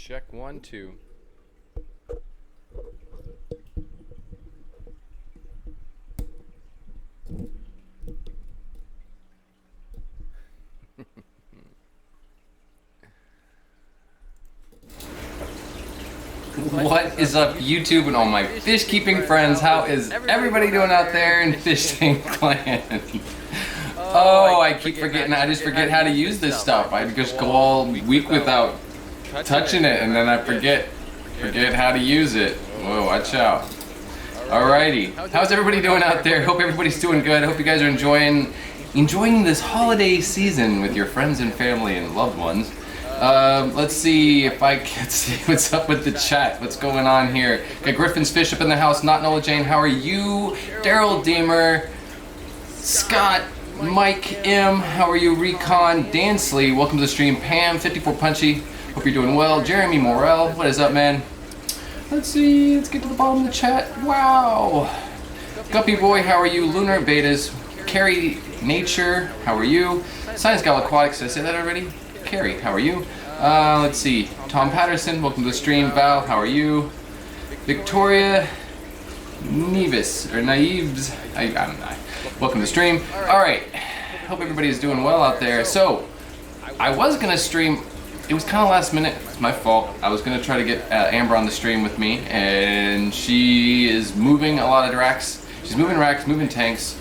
Check 1, 2. What is up, YouTube and all my fish keeping friends? How is everybody doing out there in Fish Tank Clan? Oh, I keep forgetting. I just forget how to use this stuff. I just go all week without touching it, and then I forget how to use it. Whoa, watch out. Alrighty, how's everybody doing out there? Hope everybody's doing good. Hope you guys are enjoying this holiday season with your friends and family and loved ones. Let's see if I can see what's up with the chat. What's going on here? Got Griffin's Fish up in the house. Not Nola Jane. How are you? Daryl Deemer, Scott, Mike M. How are you? Recon Dansley. Welcome to the stream. Pam 54 Punchy. Hope you're doing well. Jeremy Morel. What is up, man? Let's see. Let's get to the bottom of the chat. Wow. Guppy Boy. How are you? Lunar Betas. Carrie Nature. How are you? Science Gal Aquatics. Did I say that already? Carrie, how are you? Let's see. Tom Patterson, welcome to the stream. Val, how are you? Victoria Nevis, or Naives, welcome to the stream. Alright, hope everybody is doing well out there. So, I was going to stream, it was kind of last minute, it's my fault. I was going to try to get Amber on the stream with me, and she is moving a lot of racks. She's moving racks, moving tanks,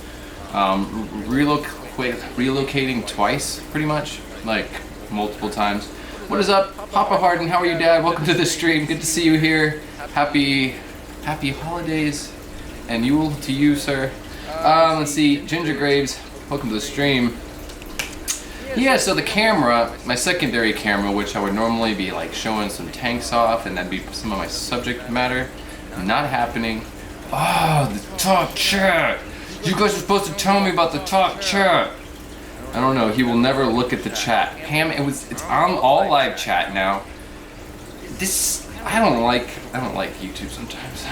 relocating twice, pretty much, like multiple times. What is up, Papa Harden? How are you, Dad? Welcome to the stream. Good to see you here. Happy holidays and Yule to you, sir. Let's see, Ginger Graves. Welcome to the stream. Yeah, so the camera, my secondary camera, which I would normally be like showing some tanks off, and that'd be some of my subject matter, not happening. Oh, the talk chat. You guys are supposed to tell me about the talk chat. I don't know, he will never look at the chat. Pam, it's on all live chat now. I don't like YouTube sometimes.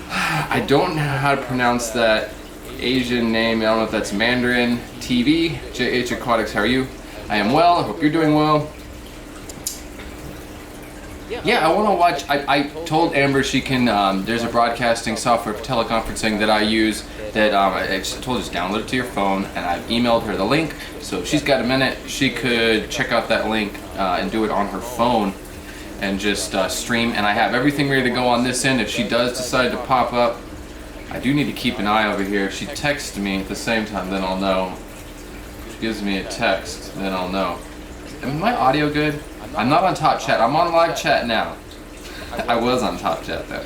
I don't know how to pronounce that Asian name. I don't know if that's Mandarin TV. JH Aquatics, how are you? I am well, I hope you're doing well. Yeah, I want to watch. I told Amber she can, there's a broadcasting software for teleconferencing that I use that I just told her to download it to your phone, and I've emailed her the link. So if she's got a minute, she could check out that link and do it on her phone and just stream. And I have everything ready to go on this end. If she does decide to pop up, I do need to keep an eye over here. If she texts me at the same time, then I'll know. If she gives me a text, then I'll know. Is my audio good? I'm not on top chat. I'm on live chat now. I was on top chat though.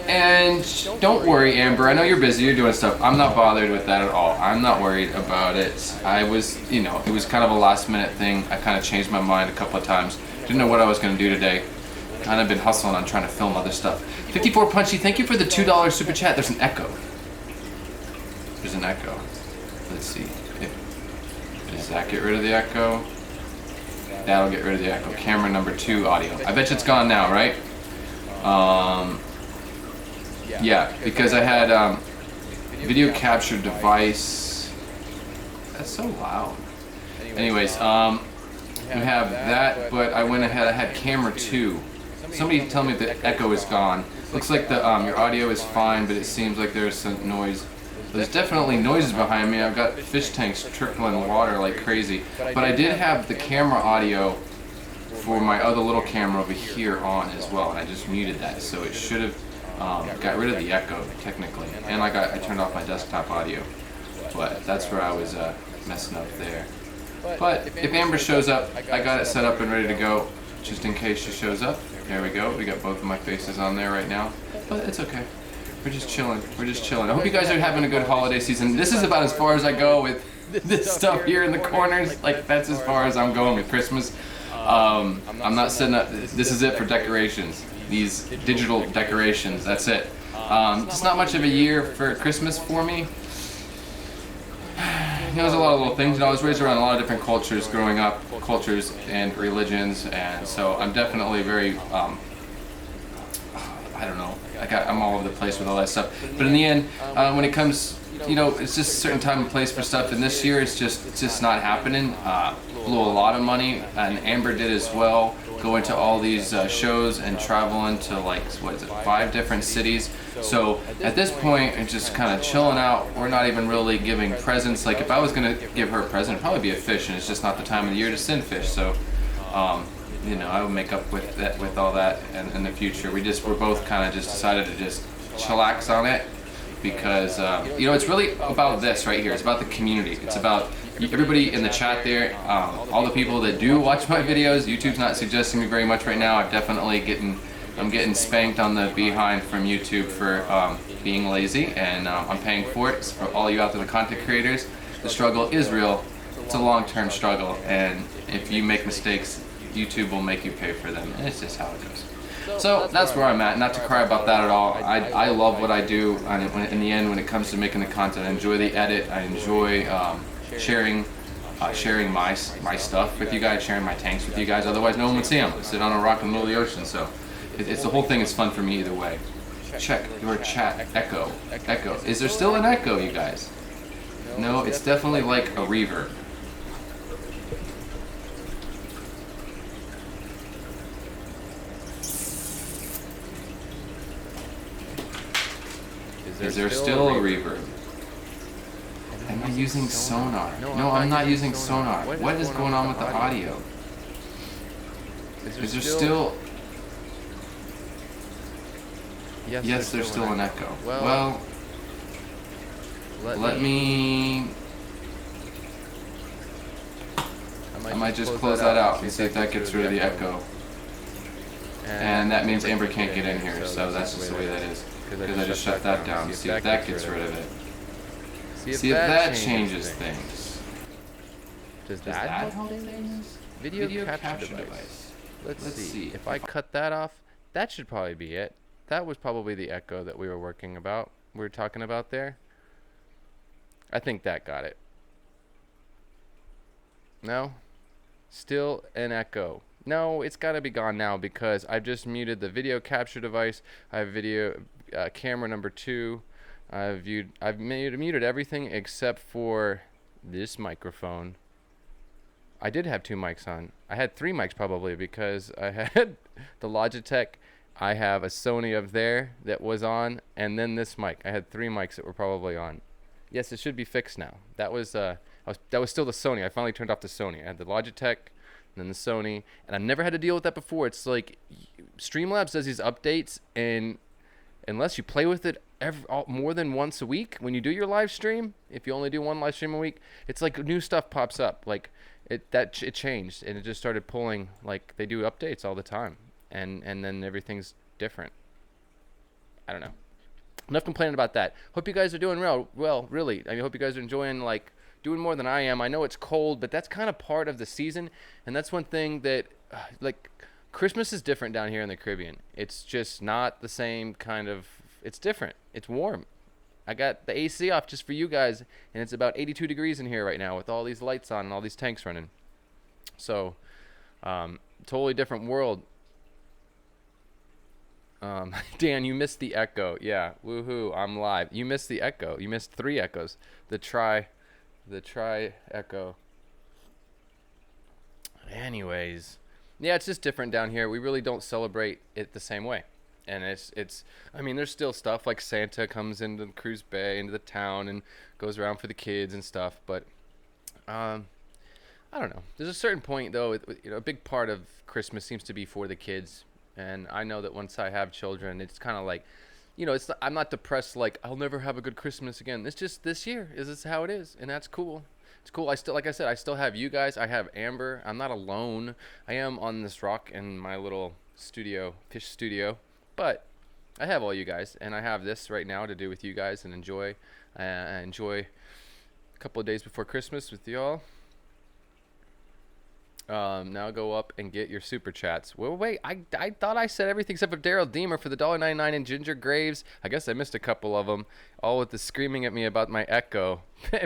And don't worry, Amber. I know you're busy. You're doing stuff. I'm not bothered with that at all. I'm not worried about it. I was, it was kind of a last minute thing. I kind of changed my mind a couple of times. Didn't know what I was going to do today. Kind of been hustling on trying to film other stuff. 54 Punchy, thank you for the $2 super chat. There's an echo. There's an echo. Let's see. Does that get rid of the echo? That'll get rid of the echo. Camera number 2 audio. I bet you it's gone now, right? Yeah, because I had video capture device. That's so loud. Anyways, we have that, but I went ahead. I had camera 2. Somebody tell me if the echo is gone. Looks like the your audio is fine, but it seems like there's some noise. There's definitely noises behind me. I've got fish tanks trickling water like crazy. But I did have the camera audio for my other little camera over here on as well, and I just muted that, so it should have got rid of the echo technically. And I turned off my desktop audio, but that's where I was messing up there. But if Amber shows up, I got it set up and ready to go, just in case she shows up. There we go. We got both of my faces on there right now, but it's okay. We're just chilling. We're just chilling. I hope you guys are having a good holiday season. This is about as far as I go with this stuff here in the corners. Like, that's as far as I'm going with Christmas. I'm not setting up. This is it for decorations. These digital decorations. That's it. It's not much of a year for Christmas for me. There's a lot of little things. I was raised around a lot of different cultures growing up, cultures and religions, and so I'm definitely very, I don't know. I'm all over the place with all that stuff. But in the end, when it comes you know, it's just a certain time and place for stuff. And this year, it's just not happening. Blew a lot of money, and Amber did as well. Going to all these shows and traveling to like, what is it, 5 different cities. So at this point, it's just kind of chilling out. We're not even really giving presents. Like if I was gonna give her a present, it'd probably be a fish, and it's just not the time of the year to send fish. So, you know, I will make up with that, with all that in the future. We're both kind of just decided to just chillax on it, because you know, it's really about this right here. It's about the community. It's about everybody in the chat there, all the people that do watch my videos. YouTube's not suggesting me very much right now. I'm getting spanked on the behind from YouTube for being lazy, and I'm paying for it. So for all you out there, the content creators, the struggle is real. It's a long-term struggle, and if you make mistakes, YouTube will make you pay for them, and it's just how it goes. So that's where I'm at. Not to cry about that at all. I love what I do, and in the end, when it comes to making the content, I enjoy the edit. I enjoy sharing my stuff with you guys, sharing my tanks with you guys. Otherwise, no one would see them. I sit on a rock in the middle of the ocean, so it's the whole thing is fun for me either way. Check your chat. Echo. Is there still an echo, you guys? No, it's definitely like a reverb. Is there still a reverb? Am I using sonar? No, I'm not using sonar. What is going on with the audio? Is there still... Yes, there's still an echo. Well, let me... I might just close that out and see if that gets rid of the echo. And that means Amber can't get in here, so that's just the way that is. Because I just shut that down. See if that gets rid of it. See if that changes things. Does that help things? Video capture device. Let's see. If I cut that off, that should probably be it. That was probably the echo that we were talking about there. I think that got it. No? Still an echo. No, it's got to be gone now because I've just muted the video capture device. I have video camera number 2. I've muted everything except for this microphone. I did have 2 mics on. I had 3 mics probably because I had the Logitech. I have a Sony up there that was on, and then this mic. I had 3 mics that were probably on. Yes, it should be fixed now. That was still the Sony. I finally turned off the Sony. I had the Logitech, and then the Sony, and I've never had to deal with that before. It's like Streamlabs does these updates, and unless you play with it more than once a week when you do your live stream, if you only do 1 live stream a week, it's like new stuff pops up. Like it changed, and it just started pulling. Like they do updates all the time, and then everything's different. I don't know. Enough complaining about that. Hope you guys are doing well, really. I hope you guys are enjoying, like, doing more than I am. I know it's cold, but that's kind of part of the season, and that's one thing that, like, Christmas is different down here in the Caribbean. It's just not the same kind of, it's different. It's warm. I got the AC off just for you guys, and it's about 82 degrees in here right now with all these lights on and all these tanks running. So, totally different world. Dan, you missed the echo. Yeah, woohoo, I'm live. You missed the echo. You missed 3 echoes. The tri echo. Anyways, yeah, it's just different down here. We really don't celebrate it the same way. And it's I mean, there's still stuff like Santa comes into the cruise bay, into the town, and goes around for the kids and stuff, but I don't know. There's a certain point though, you know, a big part of Christmas seems to be for the kids. And I know that once I have children, it's kind of like, you know, I'm not depressed like I'll never have a good Christmas again. It's just this year is this how it is, and that's cool. It's cool. Like I said, I still have you guys. I have Amber. I'm not alone. I am on this rock in my little studio, fish studio, but I have all you guys, and I have this right now to do with you guys and enjoy a couple of days before Christmas with y'all. Now go up and get your super chats. Well, wait, I thought I said everything except for Daryl Deemer for the $1.99 and Ginger Graves. I guess I missed a couple of them, all with the screaming at me about my echo.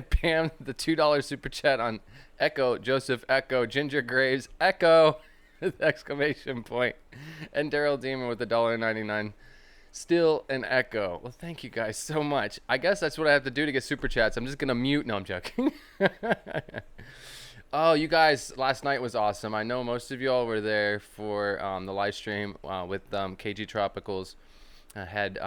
Pam, the $2 super chat on Echo, Joseph Echo, Ginger Graves, Echo, exclamation point. And Daryl Deemer with the $1.99 Still an echo. Well, thank you guys so much. I guess that's what I have to do to get super chats. I'm just gonna mute. No, I'm joking. Oh, you guys, last night was awesome. I know most of y'all were there for the live stream with KG Tropicals. I had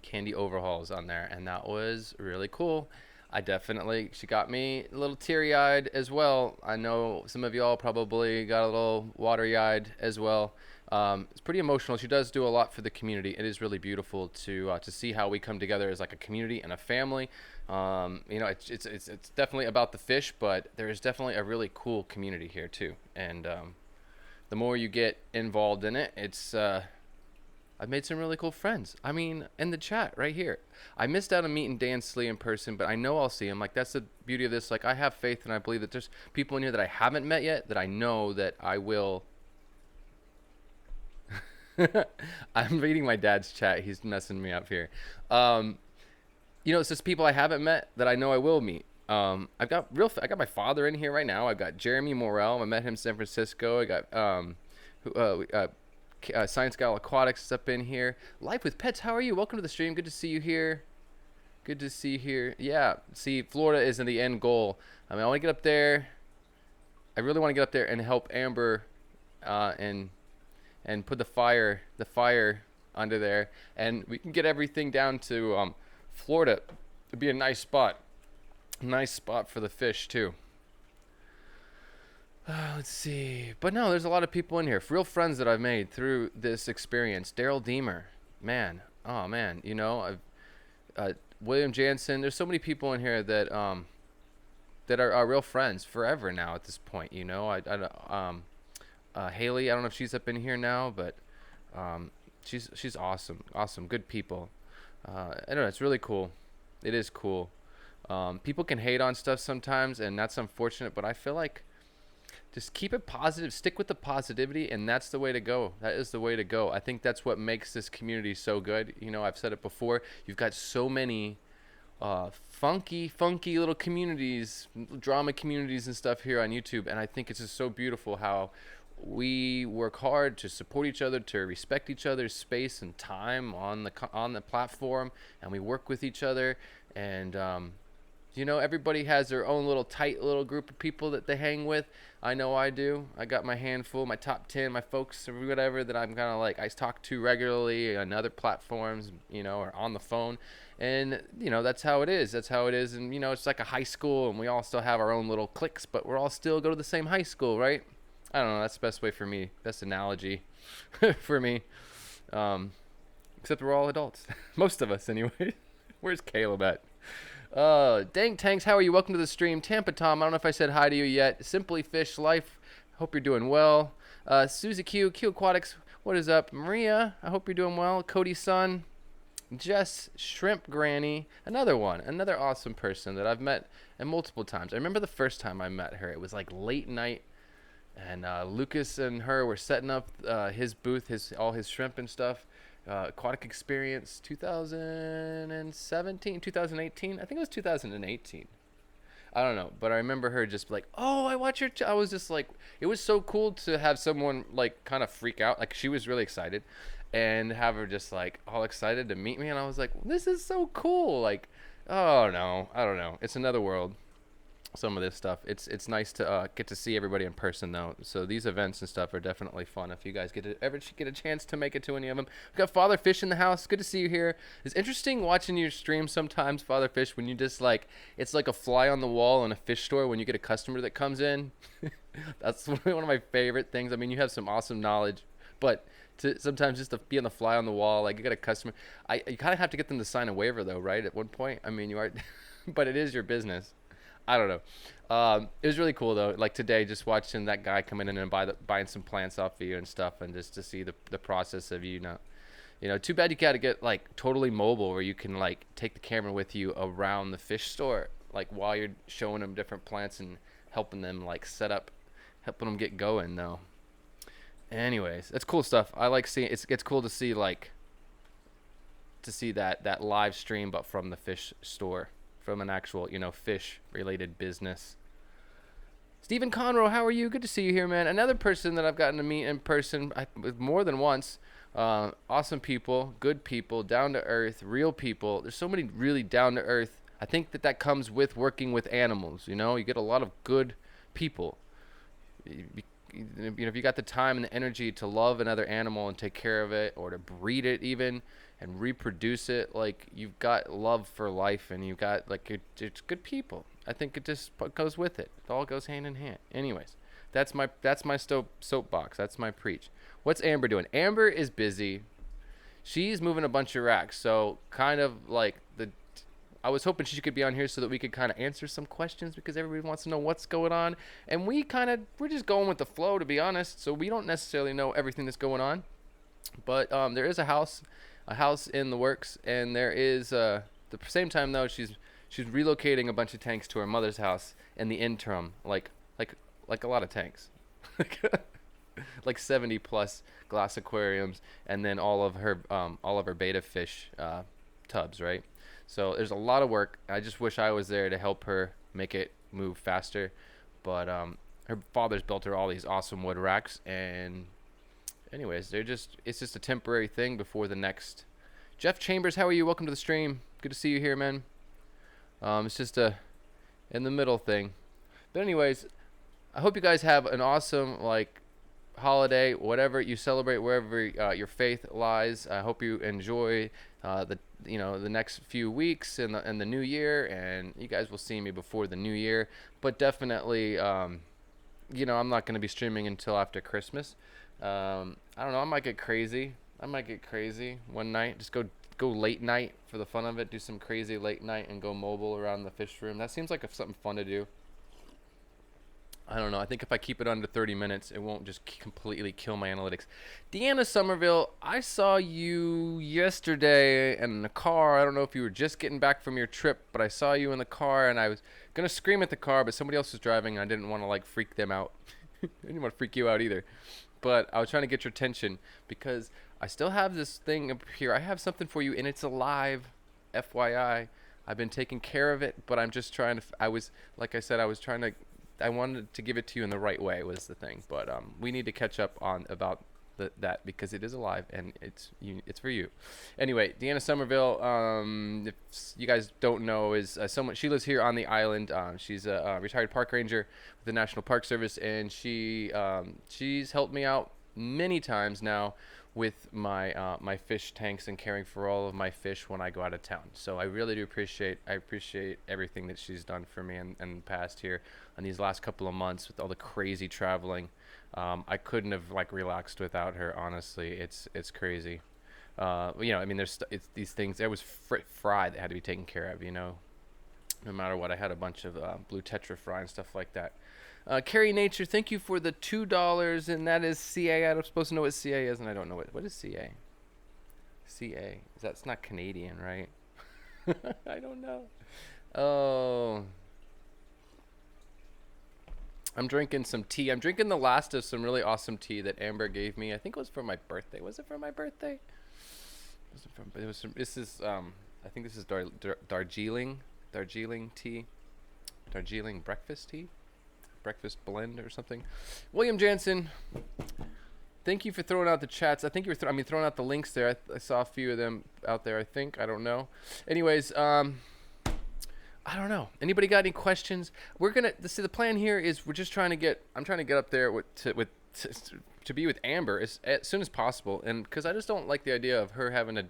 candy overhauls on there, and that was really cool. She got me a little teary-eyed as well. I know some of y'all probably got a little watery-eyed as well. It's pretty emotional. She does do a lot for the community. It is really beautiful to see how we come together as like a community and a family. It's definitely about the fish, but there is definitely a really cool community here too. And the more you get involved in it, I've made some really cool friends. I mean, in the chat right here. I missed out on meeting Dan Slee in person, but I know I'll see him. Like, that's the beauty of this. Like, I have faith and I believe that there's people in here that I haven't met yet that I know that I will. I'm reading my dad's chat. He's messing me up here. It's just people I haven't met that I know I will meet. I got my father in here right now. I've got Jeremy Morel. I met him in San Francisco. I got Science Gal Aquatics is up in here. Life with Pets, how are you? Welcome to the stream. Good to see you here. Yeah, see, Florida is in the end goal. I mean, I want to get up there. I really want to get up there and help Amber and put the fire under there. And we can get everything down to Florida. It'd be a nice spot. Nice spot for the fish, too. Let's see. But no, there's a lot of people in here. Real friends that I've made through this experience. Daryl Deemer. Man. Oh, man. William Jansen. There's so many people in here that are real friends forever now at this point. Haley, I don't know if she's up in here now, but she's awesome. Awesome. Good people. I don't know. It's really cool. It is cool. People can hate on stuff sometimes, and that's unfortunate, but I feel like just keep it positive, stick with the positivity, and that's the way to go. That is the way to go. I think that's what makes this community so good. I've said it before. You've got so many funky little communities, drama communities and stuff here on YouTube, and I think it's just so beautiful how we work hard to support each other, to respect each other's space and time on the platform, and we work with each other, and everybody has their own little tight little group of people that they hang with. I know I do. I got my handful, my top 10, my folks or whatever that I'm kind of like I talk to regularly on other platforms, or on the phone. And, that's how it is. And, it's like a high school, and we all still have our own little cliques, but we're all still go to the same high school, right? I don't know. That's the best way for me. Best analogy for me. Except we're all adults. Most of us, anyway. Where's Caleb at? Dang Tanks, how are you? Welcome to the stream. Tampa Tom, I don't know if I said hi to you yet. Simply Fish Life, hope you're doing well. Susie Q Aquatics, what is up? Maria, I hope you're doing well. Cody Sun, Jess Shrimp Granny, another awesome person that I've met multiple times. I remember the first time I met her. It was like late night, and Lucas and her were setting up his booth, all his shrimp and stuff. Aquatic Experience 2017, 2018. I think it was 2018. I don't know, but I remember her just like, oh, I watch your. I was just like, it was so cool to have someone like kind of freak out. Like she was really excited, and have her just like all excited to meet me, and I was like, this is so cool. Like, oh no, I don't know. It's another world. Some of this stuff. It's nice to get to see everybody in person though. So these events and stuff are definitely fun if you guys ever get a chance to make it to any of them. We've got Father Fish in the house. Good to see you here. It's interesting watching your stream sometimes, Father Fish, when you just like it's like a fly on the wall in a fish store when you get a customer that comes in. That's one of my favorite things. I mean, you have some awesome knowledge, but sometimes just to be on the fly on the wall, like you got a customer. You kind of have to get them to sign a waiver though, right? At one point, I mean, you are, but it is your business. I don't know. It was really cool though. Like today, just watching that guy come in and buying some plants off of you and stuff, and just to see the process of too bad you got to get like totally mobile where you can like take the camera with you around the fish store, like while you're showing them different plants and helping them like set up, helping them get going though. Anyways, that's cool stuff. I like seeing it's cool to see that live stream, but from the fish store. From an actual, fish-related business. Stephen Conroe, how are you? Good to see you here, man. Another person that I've gotten to meet in person more than once Awesome people, good people, down to earth, real people. There's so many really down to earth. I think that comes with working with animals. You know, you get a lot of good people. If you got the time and the energy to love another animal and take care of it, or to breed it even and reproduce it, like, you've got love for life, and you've got, like, it's good people. I think it just goes with it. It all goes hand in hand. Anyways, that's my soapbox. That's my preach. What's Amber doing? Amber is busy. She's moving a bunch of racks. So kind of like I was hoping she could be on here so that we could kind of answer some questions, because everybody wants to know what's going on, and we're just going with the flow, to be honest. So we don't necessarily know everything that's going on, but there is a house in the works, and there is the same time though she's relocating a bunch of tanks to her mother's house in the interim, like a lot of tanks. Like 70 plus glass aquariums, and then all of her beta fish tubs, right? So there's a lot of work. I just wish I was there to help her make it move faster. But her father's built her all these awesome wood racks, and anyways, it's just a temporary thing before the next. Jeff Chambers, how are you? Welcome to the stream. Good to see you here, man. It's just a in the middle thing. But anyways, I hope you guys have an awesome, like, holiday, whatever you celebrate, wherever your faith lies. I hope you enjoy the next few weeks and the new year, and you guys will see me before the new year. But definitely, I'm not going to be streaming until after Christmas. I don't know. I might get crazy. One night. Just go late night for the fun of it. Do some crazy late night and go mobile around the fish room. That seems like something fun to do. I don't know. I think if I keep it under 30 minutes, it won't just completely kill my analytics. Deanna Somerville, I saw you yesterday in the car. I don't know if you were just getting back from your trip, but I saw you in the car, and I was going to scream at the car, but somebody else was driving, and I didn't want to, like, freak them out. I didn't want to freak you out either. But I was trying to get your attention because I still have this thing up here. I have something for you, and it's alive, FYI. I've been taking care of it, but I'm just trying to, I wanted to give it to you in the right way was the thing, but we need to catch up on about that because it is alive and it's for you. Anyway, Deanna Somerville, if you guys don't know, is someone. She lives here on the island. She's a retired park ranger with the National Park Service, and she's helped me out many times now with my fish tanks and caring for all of my fish when I go out of town. So I really do appreciate everything that she's done for me in the past here in these last couple of months with all the crazy traveling. I couldn't have relaxed without her, honestly. It's crazy. There's these things. There was fry that had to be taken care of, no matter what. I had a bunch of blue tetra fry and stuff like that. Carrie Nature, thank you for the $2, and that is CA. I'm supposed to know what CA is, and I don't know what is CA. CA. That's not Canadian, right? I don't know. Oh. I'm drinking some tea. I'm drinking the last of some really awesome tea that Amber gave me. I think it was for my birthday. Was it for my birthday? This is I think this is Darjeeling tea. Darjeeling breakfast tea. Breakfast blend or something. William Jansen, thank you for throwing out the chats. I think you were throwing out the links there. I saw a few of them out there. I don't know. Anyways, I don't know. Anybody got any questions? We're gonna see. The plan here is I'm trying to get up there to be with Amber as soon as possible, and because I just don't like the idea of her having I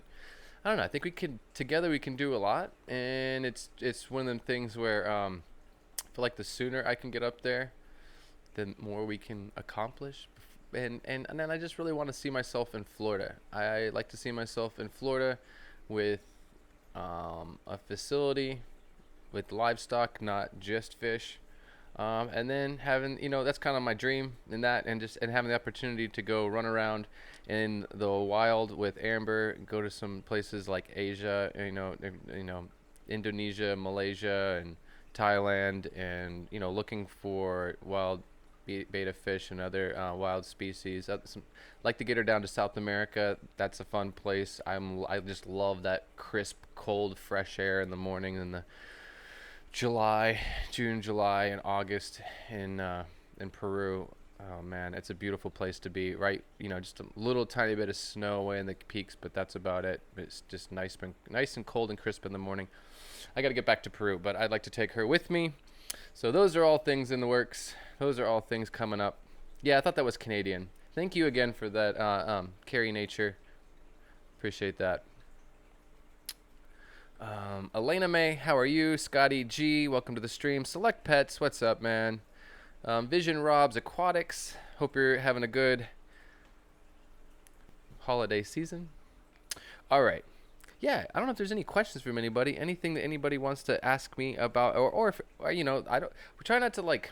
don't know. I think we can do a lot, and it's one of them things where I feel like the sooner I can get up there, the more we can accomplish. And then I just really want to see myself in Florida. I like to see myself in Florida with a facility with livestock, not just fish. And then having, that's kind of my dream in that, and having the opportunity to go run around in the wild with Amber, go to some places like Asia, Indonesia, Malaysia, and Thailand, and looking for wild beta fish and other wild species. Like to get her down to South America. That's a fun place. I just love that crisp, cold, fresh air in the morning in the June, July, and August in Peru. Oh man, it's a beautiful place to be, right? Just a little tiny bit of snow away in the peaks, but that's about it. It's just nice and cold and crisp in the morning. I got to get back to Peru, but I'd like to take her with me. So those are all things in the works. Those are all things coming up. Yeah, I thought that was Canadian. Thank you again for that, Carrie Nature. Appreciate that. Elena May, how are you? Scotty G, welcome to the stream. Select Pets, what's up, man? Vision Rob's Aquatics, hope you're having a good holiday season. All right. Yeah, I don't know if there's any questions from anybody. Anything that anybody wants to ask me about, or if I don't. We try not to I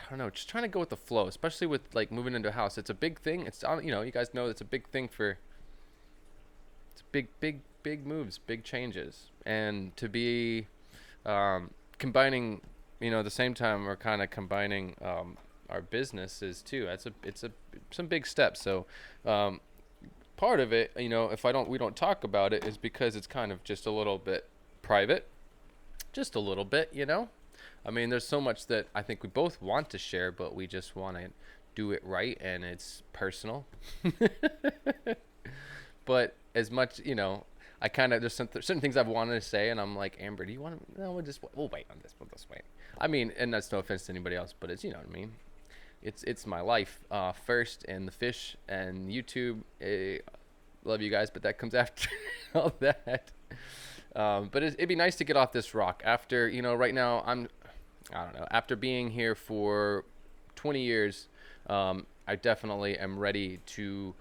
don't know, just trying to go with the flow, especially with like moving into a house. It's a big thing. It's you guys know it's a big thing for. It's big moves, big changes, and to be combining, at the same time we're kind of combining our businesses too. It's some big steps. So part of it, if we don't talk about it, is because it's kind of just a little bit private, just a little bit. I mean, there's so much that I think we both want to share, but we just want to do it right, and it's personal. But as much, I kind of, there's certain things I've wanted to say, and I'm like, Amber, do you want to? No, we'll wait on this. We'll just wait. I mean, and that's no offense to anybody else, but it's, you know what I mean. It's my life first, and the fish and YouTube. Love you guys, but that comes after all that. But it'd be nice to get off this rock after, right now I don't know, after being here for 20 years, I definitely am ready to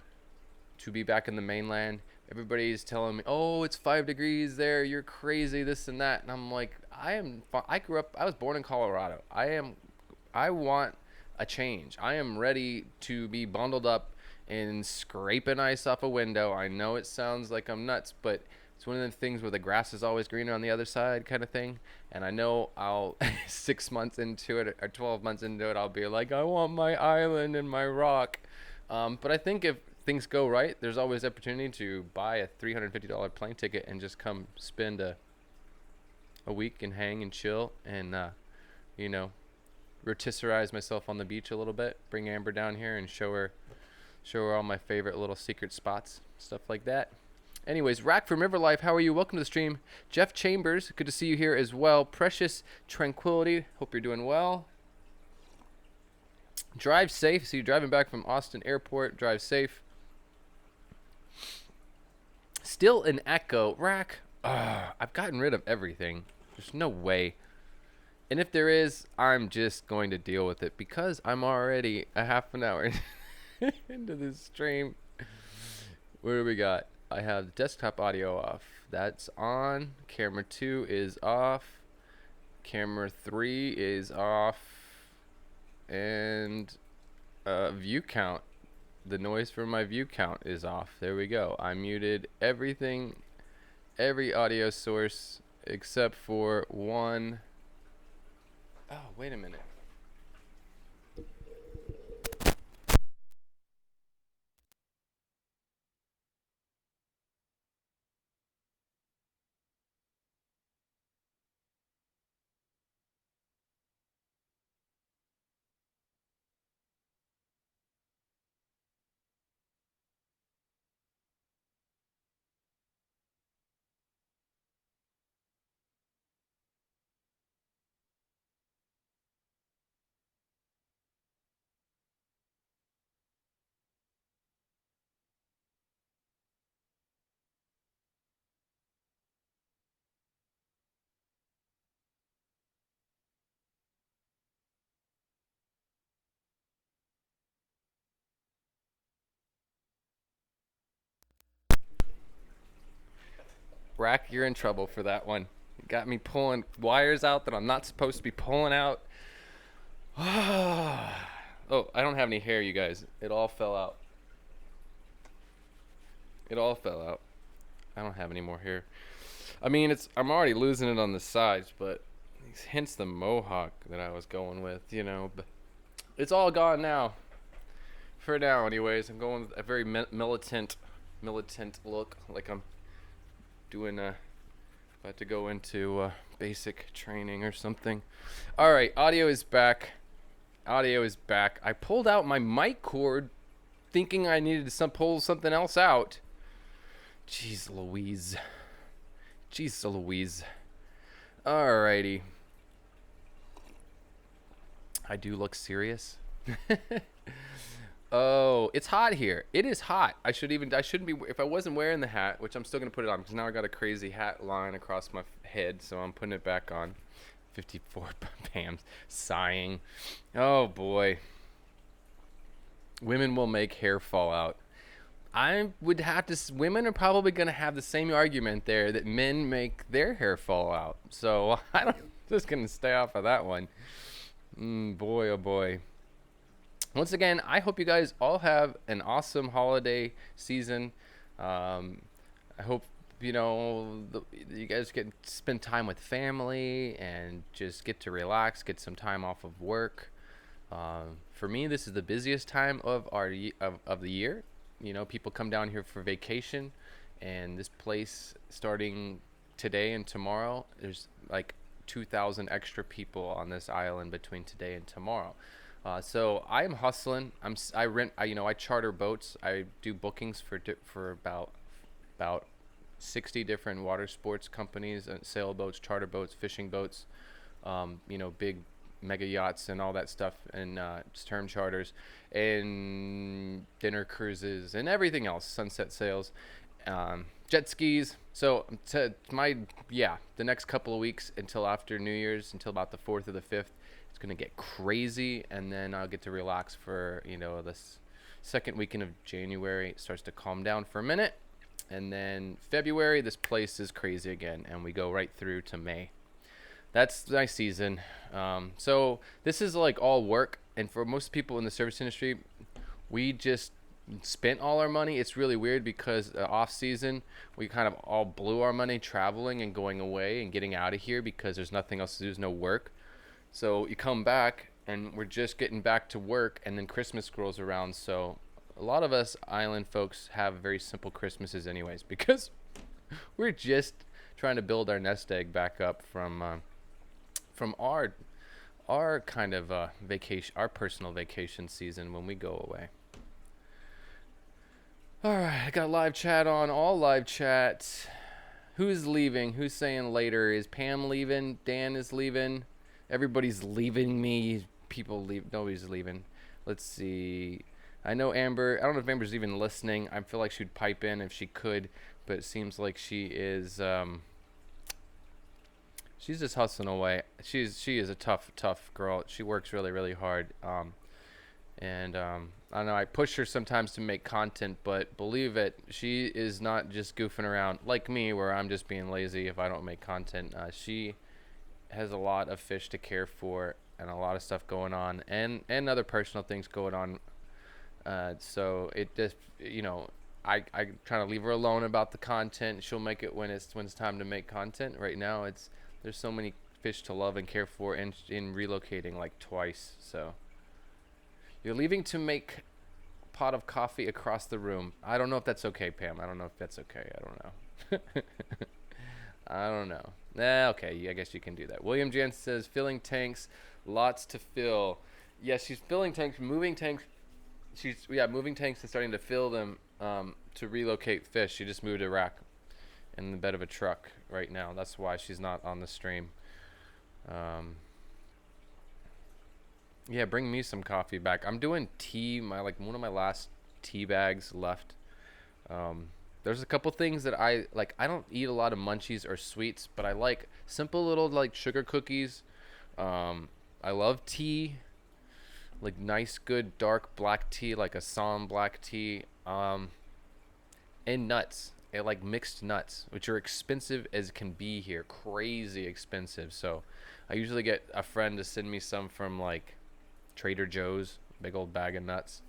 be back in the mainland. Everybody's telling me, oh, it's 5 degrees there, you're crazy, this and that. And I'm like, I was born in Colorado. I want a change. I am ready to be bundled up and scraping ice off a window. I know it sounds like I'm nuts, but it's one of the things where the grass is always greener on the other side kind of thing. And I know I'll 6 months into it or 12 months into it, I'll be like, I want my island and my rock. But I think if things go right, there's always opportunity to buy a $350 plane ticket and just come spend a week and hang and chill and, rotisserize myself on the beach a little bit. Bring Amber down here and show her all my favorite little secret spots, stuff like that. Anyways, Rack from River Life, how are you? Welcome to the stream. Jeff Chambers, good to see you here as well. Precious Tranquility, hope you're doing well. Drive safe. So you're driving back from Austin Airport. Drive safe. Still an echo. Rack, I've gotten rid of everything. There's no way. And if there is, I'm just going to deal with it because I'm already a half an hour into this stream. What do we got? I have desktop audio off. That's on. Camera 2 is off. Camera 3 is off. And view count. The noise from my view count is off. There we go. I muted everything, every audio source except for one. Oh, wait a minute. Rack, you're in trouble for that one. You got me pulling wires out that I'm not supposed to be pulling out. Oh, I don't have any hair, you guys. It all fell out. It all fell out. I don't have any more hair. I mean, I'm already losing it on the sides, but hence the mohawk that I was going with, But it's all gone now. For now, anyways. I'm going with a very militant look, like I'm doing about to go into basic training or something. All right, audio is back. Audio is back. I pulled out my mic cord thinking I needed to pull something else out. Jeez Louise. Jeez Louise. Alrighty. I do look serious. Oh, it's hot here. It is hot. I shouldn't be, if I wasn't wearing the hat, which I'm still going to put it on because now I got a crazy hat line across my head, so I'm putting it back on. 54 Pam's sighing. Oh boy. Women will make hair fall out. I would have to, women are probably going to have the same argument there that men make their hair fall out. So I'm just going to stay off of that one. Boy, oh boy. Once again, I hope you guys all have an awesome holiday season. I hope, you know, you guys get spend time with family and just get to relax, get some time off of work. For me, this is the busiest time of the year. You know, people come down here for vacation, and this place, starting today and tomorrow, there's like 2,000 extra people on this island between today and tomorrow. So I am hustling. I charter boats. I do bookings for about 60 different water sports companies, sailboats, charter boats, fishing boats, big mega yachts and all that stuff, and term charters and dinner cruises and everything else, sunset sails, jet skis. So the next couple of weeks until after New Year's, until about the 4th or the 5th, it's going to get crazy, and then I'll get to relax for, this second weekend of January. It starts to calm down for a minute, and then February, this place is crazy again, and we go right through to May. That's my season. So this is like all work, and for most people in the service industry, we just spent all our money. It's really weird because off season, we kind of all blew our money traveling and going away and getting out of here because there's nothing else to do, there's no work. So you come back and we're just getting back to work, and then Christmas rolls around. So a lot of us island folks have very simple Christmases anyways, because we're just trying to build our nest egg back up from our kind of vacation, our personal vacation season when we go away. All right, I got live chat on, all live chat. Who's leaving? Who's saying later? Is Pam leaving? Dan is leaving. Everybody's leaving me. People leave. Nobody's leaving. Let's see. I know Amber. I don't know if Amber's even listening. I feel like she'd pipe in if she could, but it seems like she is. She's just hustling away. She is a tough girl. She works really, really hard. I don't know, I push her sometimes to make content, but believe it, she is not just goofing around like me, where I'm just being lazy if I don't make content. She has a lot of fish to care for and a lot of stuff going on, and other personal things going on. So it just, I try to leave her alone about the content. She'll make it when it's time to make content. Right now, there's so many fish to love and care for, and in relocating like twice. So you're leaving to make a pot of coffee across the room. I don't know if that's okay, Pam. I don't know if that's okay. I don't know. I don't know. Okay, I guess you can do that. William Jans says, filling tanks, lots to fill. Yes, she's filling tanks, moving tanks. Moving tanks and starting to fill them to relocate fish. She just moved a rack in the bed of a truck right now. That's why she's not on the stream. Yeah, bring me some coffee back. I'm doing tea. One of my last tea bags left. There's a couple things that I like. I don't eat a lot of munchies or sweets, but I like simple little like sugar cookies. I love tea, like nice good dark black tea, like Assam black tea. And nuts. I like mixed nuts, which are expensive as can be here, crazy expensive. So I usually get a friend to send me some from like Trader Joe's, big old bag of nuts,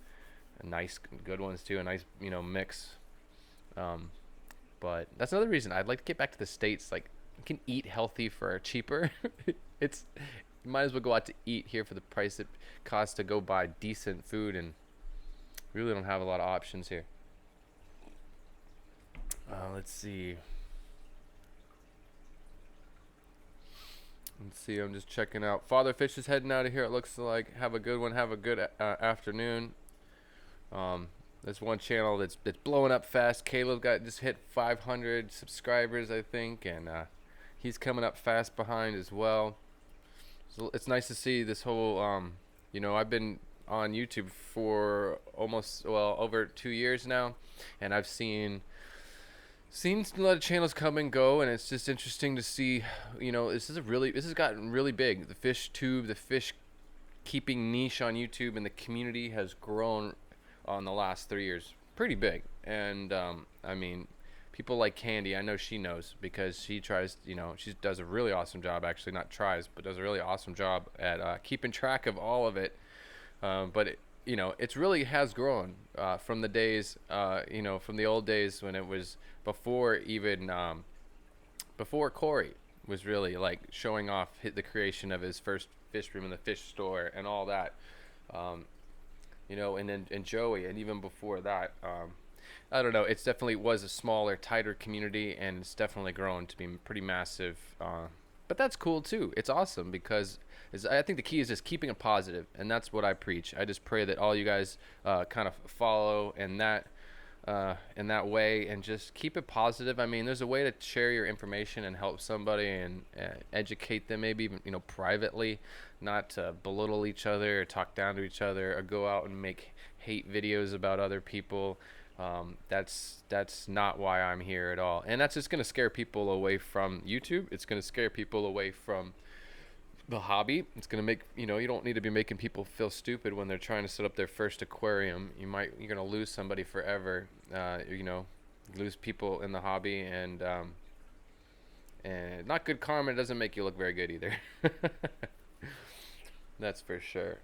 nice good ones too, a nice mix. But that's another reason I'd like to get back to the States. Like, you can eat healthy for cheaper. You might as well go out to eat here for the price it costs to go buy decent food, and really don't have a lot of options here. Let's see. Let's see, I'm just checking out. Father Fish is heading out of here, it looks like. Have a good one. Have a good afternoon. Um, there's one channel that's blowing up fast. Caleb just hit 500 subscribers, I think, and he's coming up fast behind as well. So it's nice to see this whole, I've been on YouTube for almost, well, over 2 years now, and I've seen a lot of channels come and go, and it's just interesting to see. This has gotten really big. The fish tube, the fish keeping niche on YouTube, and the community has grown on the last 3 years pretty big. And I mean, people like Candy, I know she knows, because she tries, she does a really awesome job, actually, not tries, but does a really awesome job at keeping track of all of it. But it's really has grown from the days, from the old days when it was before even before Corey was really like showing off the creation of his first fish room in the fish store and all that. And Joey, and even before that. I don't know. It's definitely was a smaller, tighter community, and it's definitely grown to be pretty massive. But that's cool too. It's awesome because I think the key is just keeping it positive, and that's what I preach. I just pray that all you guys kind of follow in that way, and just keep it positive. I mean, there's a way to share your information and help somebody and educate them, maybe even privately, not to belittle each other or talk down to each other or go out and make hate videos about other people. That's not why I'm here at all, and that's just going to scare people away from YouTube. It's going to scare people away from the hobby. It's going to make, you don't need to be making people feel stupid when they're trying to set up their first aquarium. You're going to lose somebody forever, lose people in the hobby, and not good karma. It doesn't make you look very good either. That's for sure.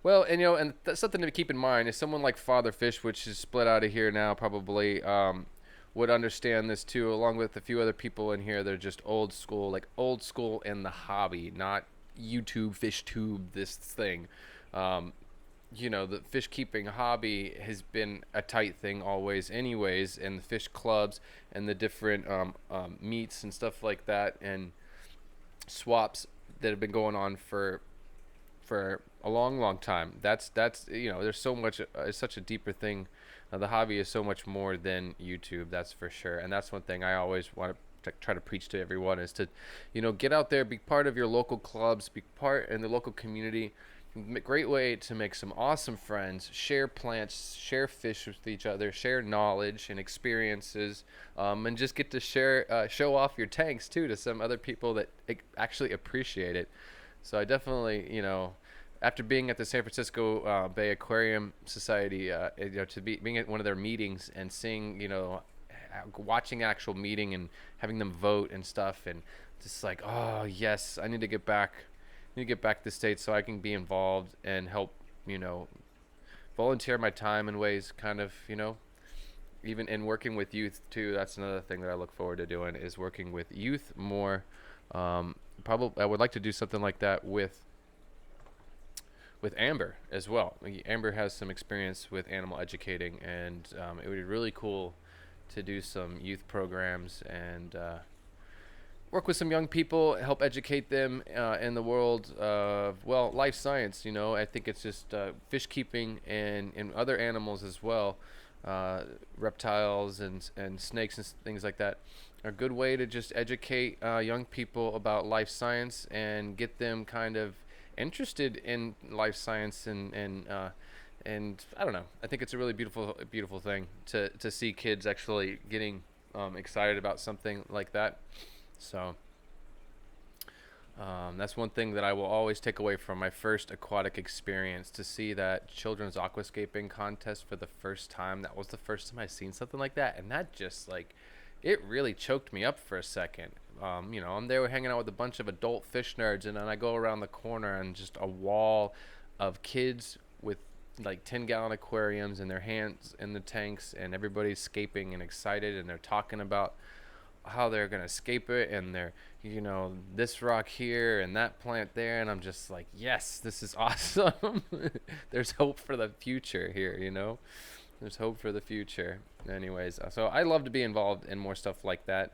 Well, and that's something to keep in mind is someone like Father Fish, which is split out of here now, probably would understand this too, along with a few other people in here that are just old school in the hobby, not YouTube fish tube this thing. The fish keeping hobby has been a tight thing always anyways, and the fish clubs and the different meets and stuff like that, and swaps that have been going on for a long time. That's there's so much. It's such a deeper thing. The hobby is so much more than YouTube, that's for sure. And that's one thing I always want to try to preach to everyone is to, get out there, be part of your local clubs, be part in the local community. Great way to make some awesome friends, share plants, share fish with each other, share knowledge and experiences, and just get to show off your tanks too to some other people that actually appreciate it. So I definitely, after being at the San Francisco Bay Aquarium Society, being at one of their meetings and seeing, watching actual meeting and having them vote and stuff, and just like, oh yes, I need to get back to the States so I can be involved and help, volunteer my time in ways, kind of, even in working with youth too. That's another thing that I look forward to doing, is working with youth more. Probably I would like to do something like that with Amber as well. Amber has some experience with animal educating, and it would be really cool to do some youth programs and work with some young people, help educate them in the world of, life science. I think it's just fish keeping and other animals as well, reptiles and snakes and things like that, are a good way to just educate young people about life science and get them kind of interested in life science, and I don't know. I think it's a really beautiful thing to see kids actually getting excited about something like that. So that's one thing that I will always take away from my first aquatic experience, to see that children's aquascaping contest for the first time. That was the first time I seen something like that, and that just it really choked me up for a second. I'm there hanging out with a bunch of adult fish nerds, and then I go around the corner and just a wall of kids with 10-gallon aquariums and their hands in the tanks, and everybody's scaping and excited, and they're talking about how they're gonna escape it, and they're this rock here and that plant there, and I'm just like, yes, this is awesome. There's hope for the future here. There's hope for the future. Anyways, so I love to be involved in more stuff like that.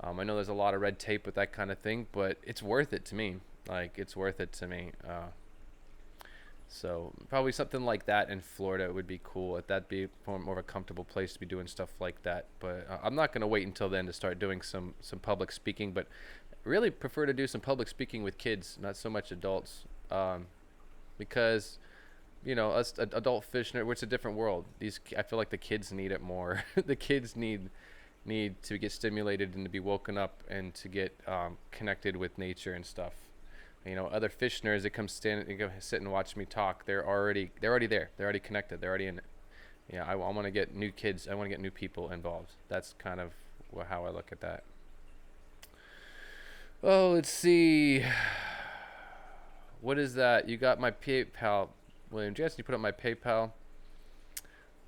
I know there's a lot of red tape with that kind of thing, but it's worth it to me. Like, it's worth it to me. So probably something like that in Florida would be cool. If that'd be more of a comfortable place to be doing stuff like that. But I'm not gonna wait until then to start doing some public speaking. But really prefer to do some public speaking with kids, not so much adults, because us adult fish, it's a different world. I feel like the kids need it more. The kids need to get stimulated and to be woken up and to get connected with nature and stuff. Other fish nerds that come sit and watch me talk, they're already there. They're already connected. They're already in it. Yeah, I want to get new kids. I want to get new people involved. That's kind of how I look at that. Oh, let's see. What is that? You got my PayPal, William Jansen. You put up my PayPal.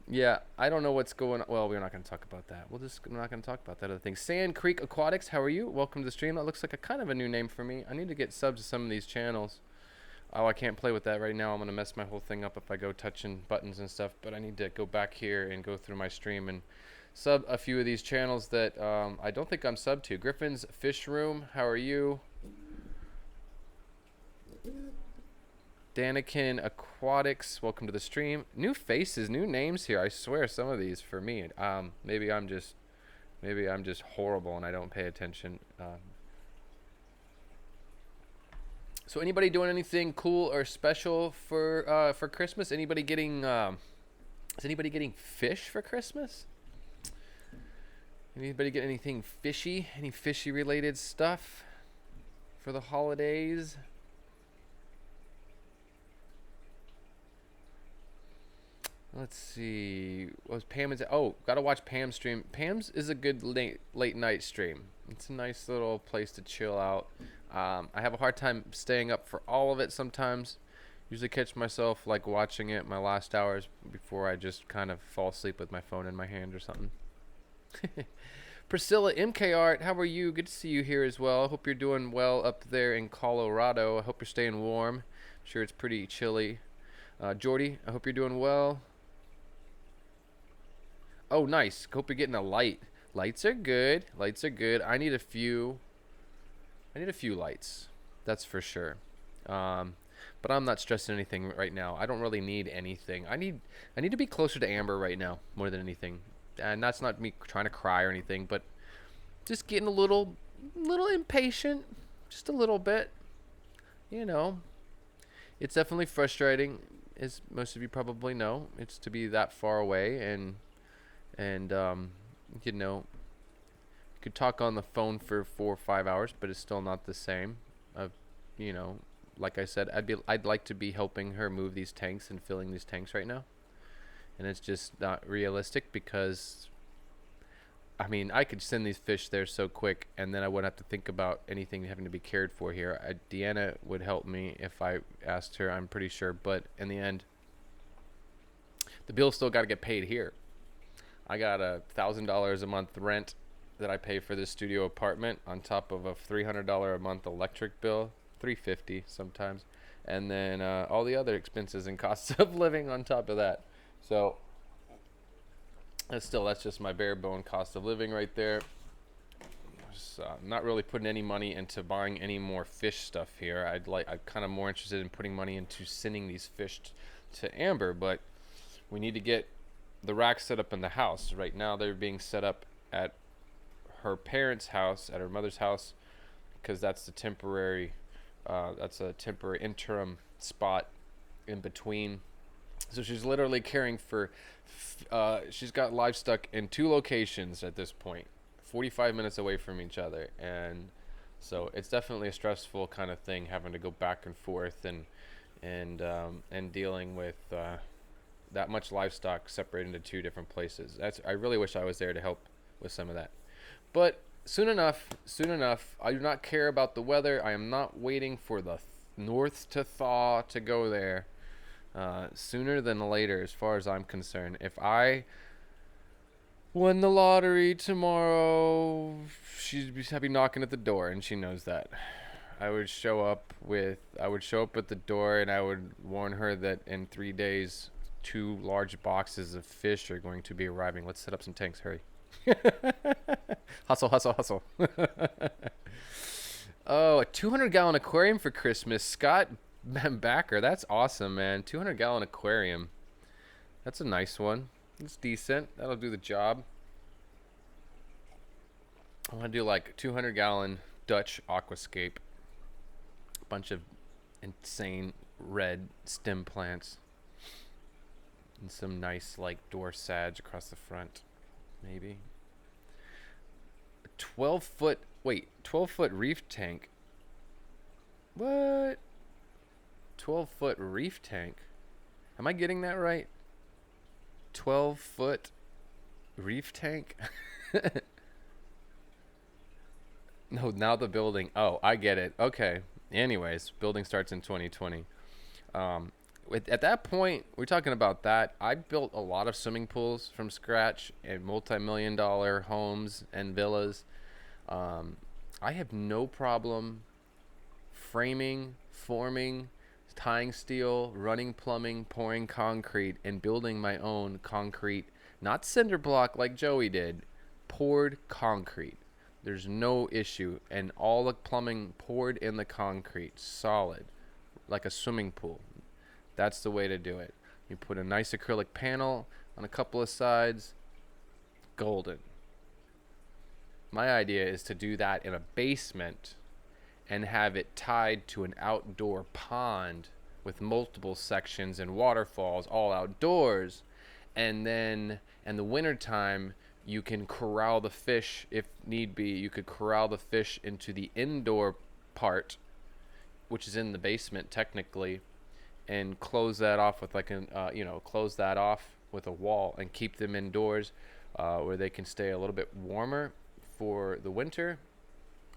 Yeah, I don't know what's going on. Well, we're not going to talk about that. We're not going to talk about that other thing. Sand Creek Aquatics, how are you? Welcome to the stream. That looks like a kind of a new name for me. I need to get subs to some of these channels. Oh, I can't play with that right now. I'm going to mess my whole thing up if I go touching buttons and stuff. But I need to go back here and go through my stream and sub a few of these channels that I don't think I'm sub to. Griffin's Fish Room, how are you? Danikin Aquatics, welcome to the stream. New faces, new names here. I swear some of these for me. Maybe I'm just horrible and I don't pay attention. So anybody doing anything cool or special for Christmas? Anybody getting is anybody getting fish for Christmas? Anybody get anything fishy? Any fishy related stuff for the holidays? Let's see. What was Pam? Gotta watch Pam's stream. Pam's is a good late night stream. It's a nice little place to chill out. I have a hard time staying up for all of it sometimes. Usually catch myself like watching it my last hours before I just kind of fall asleep with my phone in my hand or something. Priscilla MK Art, how are you? Good to see you here as well. I hope you're doing well up there in Colorado. I hope you're staying warm. I'm sure it's pretty chilly. Jordy, I hope you're doing well. Oh, nice. Hope you're getting a light. Lights are good. Lights are good. I need a few lights. That's for sure. But I'm not stressing anything right now. I don't really need anything. I need to be closer to Amber right now more than anything. And that's not me trying to cry or anything, but just getting a little impatient, just a little bit. It's definitely frustrating, as most of you probably know. It's to be that far away and you could talk on the phone for 4 or 5 hours, but it's still not the same. Like I said, I'd like to be helping her move these tanks and filling these tanks right now, and it's just not realistic because, I could send these fish there so quick, and then I wouldn't have to think about anything having to be cared for here. Deanna would help me if I asked her, I'm pretty sure, but in the end, the bill's still got to get paid here. I got $1,000 a month rent that I pay for this studio apartment on top of a $300 a month electric bill, $350 sometimes, and then all the other expenses and costs of living on top of that. So that's just my bare bone cost of living right there. Just, not really putting any money into buying any more fish stuff here. I'm kind of more interested in putting money into sending these fish to Amber, but we need to get the racks set up in the house. Right now they're being set up at her parents' house, at her mother's house, because that's a temporary interim spot in between. So she's literally caring for she's got livestock in 2 locations at this point, 45 minutes away from each other, and so it's definitely a stressful kind of thing, having to go back and forth and dealing with that much livestock separated into 2 different places. I really wish I was there to help with some of that. But soon enough, I do not care about the weather. I am not waiting for the north to thaw to go there. Sooner than later, as far as I'm concerned. If I won the lottery tomorrow, she'd be knocking at the door, and she knows that. I would show up at the door, and I would warn her that in 3 days, 2 large boxes of fish are going to be arriving. Let's set up some tanks. Hurry. Hustle, hustle, hustle. Oh, a 200-gallon aquarium for Christmas. Scott Backer. That's awesome, man. 200-gallon aquarium. That's a nice one. It's decent. That'll do the job. I want to do like a 200-gallon Dutch aquascape. A bunch of insane red stem plants. And some nice like door sads across the front. Maybe. 12-foot, wait, 12-foot reef tank. What? 12-foot reef tank. Am I getting that right? 12-foot reef tank? No, now the building. Oh, I get it. Okay. Anyways, building starts in 2020. At that point, we're talking about that. I built a lot of swimming pools from scratch and multi-million-dollar homes and villas. I have no problem framing, forming, tying steel, running plumbing, pouring concrete, and building my own concrete, not cinder block like Joey did, poured concrete. There's no issue, and all the plumbing poured in the concrete, solid, like a swimming pool. That's the way to do it. You put a nice acrylic panel on a couple of sides, golden. My idea is to do that in a basement and have it tied to an outdoor pond with multiple sections and waterfalls all outdoors. And then in the wintertime, you can corral the fish if need be. You could corral the fish into the indoor part, which is in the basement technically, and close that off with like close that off with a wall and keep them indoors, where they can stay a little bit warmer for the winter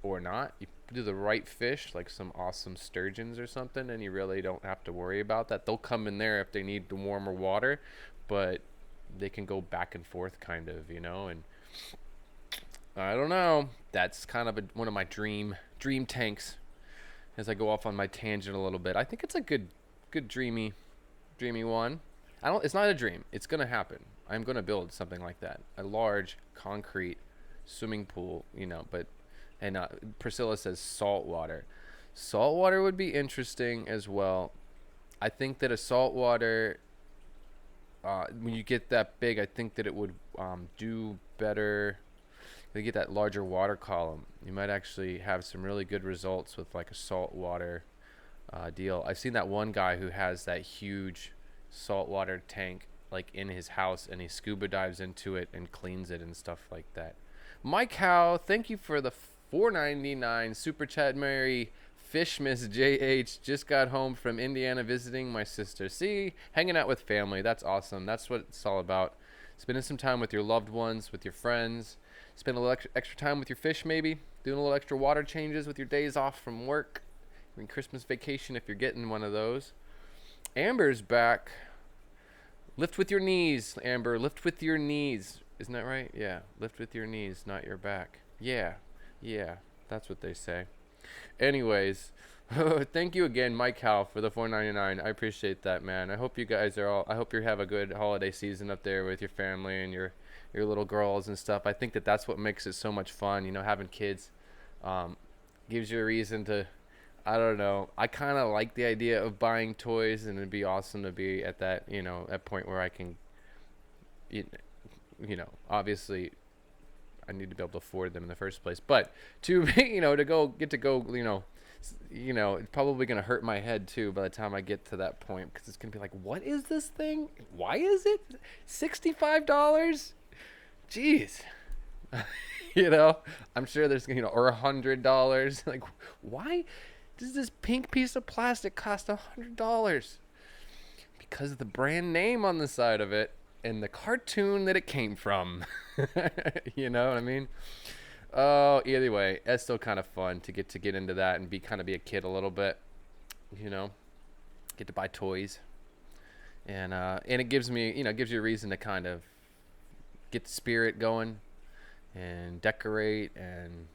or not. You do the right fish, like some awesome sturgeons or something, and you really don't have to worry about that. They'll come in there if they need the warmer water, but they can go back and forth kind of, and I don't know. That's kind of one of my dream tanks as I go off on my tangent a little bit. I think it's a good dreamy one. It's not a dream. It's going to happen. I'm going to build something like that. A large concrete swimming pool, and Priscilla says saltwater. Saltwater would be interesting as well. I think that a saltwater, when you get that big, I think that it would do better. You get that larger water column. You might actually have some really good results with like a saltwater deal. I've seen that one guy who has that huge saltwater tank like in his house, and he scuba dives into it and cleans it and stuff like that. Mike Howe, thank you for the $4.99 super chat. Mary FishMas JH just got home from Indiana visiting my sister. See, hanging out with family. That's awesome. That's what it's all about. Spending some time with your loved ones, with your friends. Spend a little extra time with your fish, maybe. Doing a little extra water changes with your days off from work. During Christmas vacation, if you're getting one of those. Amber's back. Lift with your knees, Amber. Lift with your knees. Isn't that right? Yeah. Lift with your knees, not your back. Yeah. That's what they say. Anyways, thank you again, Mike Howe, for the $4.99. I appreciate that, man. I hope you guys I hope you have a good holiday season up there with your family and your little girls and stuff. I think that's what makes it so much fun. Having kids gives you a reason to, I don't know. I kind of like the idea of buying toys, and it'd be awesome to be at that, that point where I can, obviously I need to be able to afford them in the first place. But to, to go, it's probably going to hurt my head too by the time I get to that point, because it's going to be like, what is this thing? Why is it $65? Jeez. I'm sure there's, or $100. Like, why does this pink piece of plastic cost $100? Because of the brand name on the side of it and the cartoon that it came from. You know what I mean? Oh, either way, it's still kind of fun to get into that and be a kid a little bit. Get to buy toys, and it gives me, gives you a reason to kind of get the spirit going and decorate, and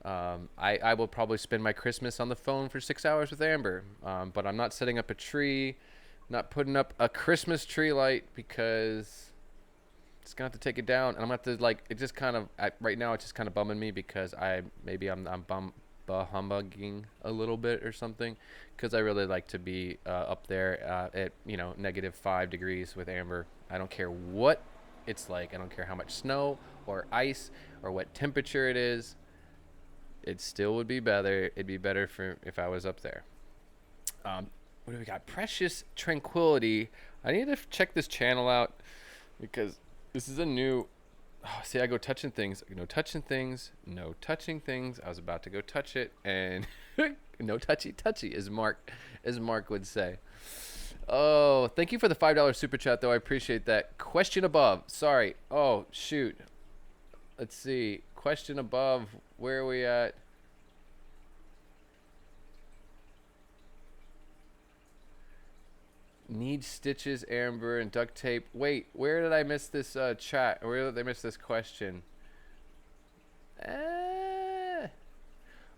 I will probably spend my Christmas on the phone for 6 hours with Amber, but I'm not setting up a tree, not putting up a Christmas tree light, because Just gonna have to take it down, and I'm gonna have to like. It just kind of right now. It's just kind of bumming me because I'm humbugging a little bit or something, because I really like to be up there at -5 degrees with Amber. I don't care what it's like. I don't care how much snow or ice or what temperature it is. It still would be better. It'd be better for if I was up there. What do we got? Precious Tranquility. I need to check this channel out because this is a new. Oh, see, I go touching things. No touching things. No touching things. I was about to go touch it, and no touchy, as Mark would say. Oh, thank you for the $5 super chat, though. I appreciate that. Question above. Sorry. Oh, shoot. Let's see. Question above. Where are we at? Need stitches, Amber, and duct tape. Wait, where did I miss this chat? Where did I miss this question?